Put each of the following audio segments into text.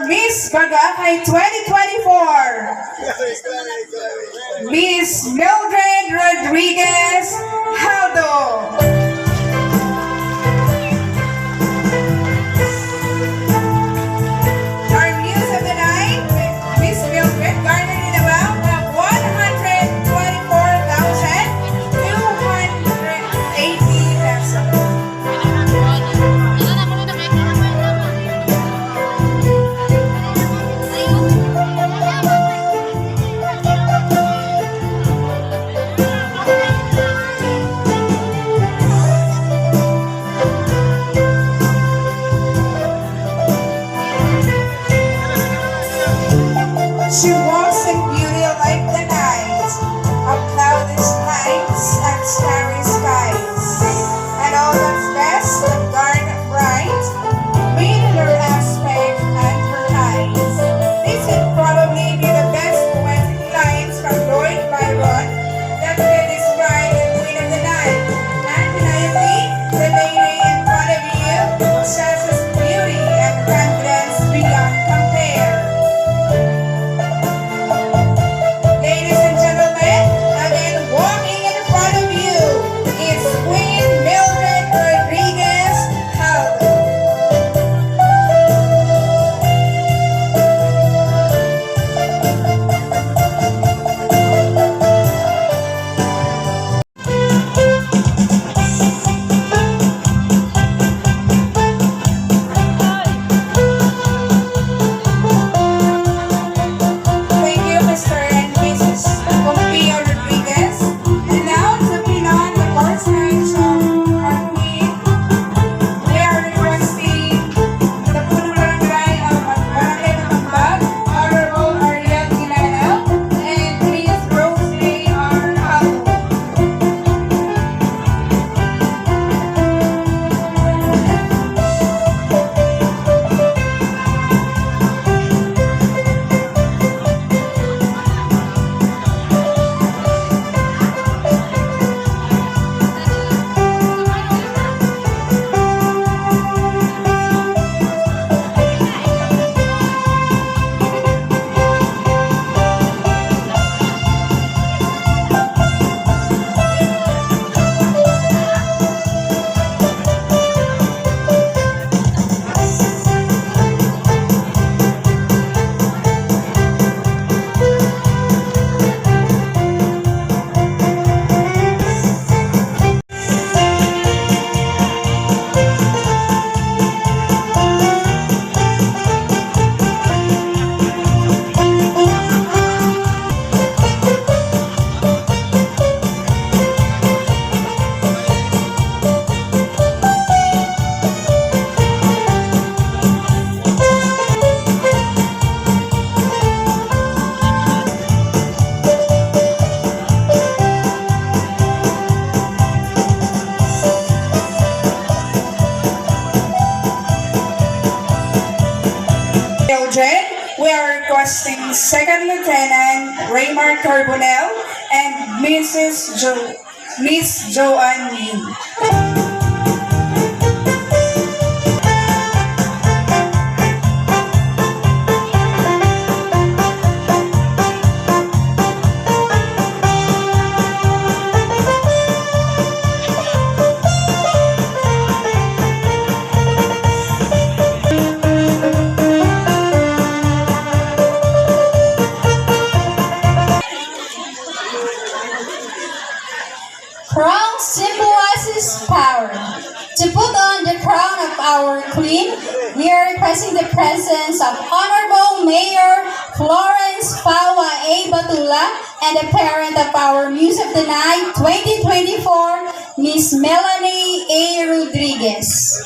Miss BAGACAY 2024, Miss Mildred Rodriguez Haldo. Our news of the night, Miss Mildred garnered an amount of 124,280 pesos. She walks in beauty like the night of cloudless nights and starry skies, and all that's best and garnet bright, made in her aspect and her eyes. This would probably be the best poetic lines from Lord Byron that can describe the Queen of the Night. Undeniably, the lady in front of you possesses beauty and confidence beyond compare. Ladies and gentlemen, again walking in front of you is Queen Mildred Rodriguez Haldo. Thank you, Mr. and Mrs. Pompeo Rodriguez. And now to pin on the coronation of our Queen, we are requesting the Puno Barangay of Palapag, Honorable Ariel Ginanel, and Miss Rosemary R. Haldo. Children, we are requesting Second Lieutenant Raymar Carbonell and Miss Joanne Lee. Crown symbolizes power. To put on the crown of our Queen, we are requesting the presence of Honorable Mayor Florence Fawa A. Batula and the parent of our Muse of the Night 2024, Miss Melanie A. Rodriguez.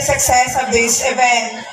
success of this event.